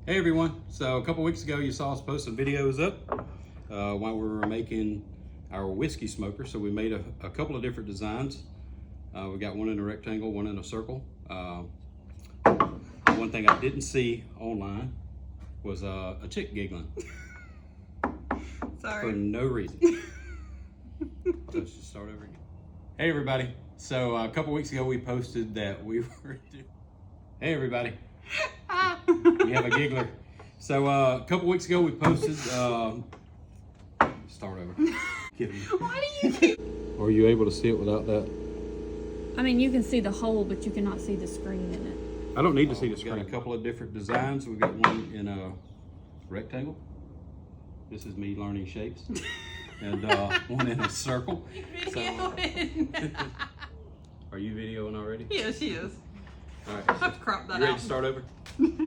Hey everyone, so a couple weeks ago you saw us post some videos up while we were making our whiskey smoker. So we made a couple of different designs. We got one in a rectangle, one in a circle. One thing I didn't see online was a chick giggling. Sorry. For no reason. Let's just start over again. Hey everybody, so a couple weeks ago we posted that we were Hey everybody. We have a giggler. So a couple weeks ago we posted start over. Why do you keep... Are you able to see it without that? I mean, you can see the hole, but you cannot see the screen in it. I don't need to see the screen. We've got a couple of different designs. We've got one in a rectangle. This is me learning shapes. And one in a circle. Are you videoing already? Yeah, she is. All right. I'll have to crop that You ready out. to start over?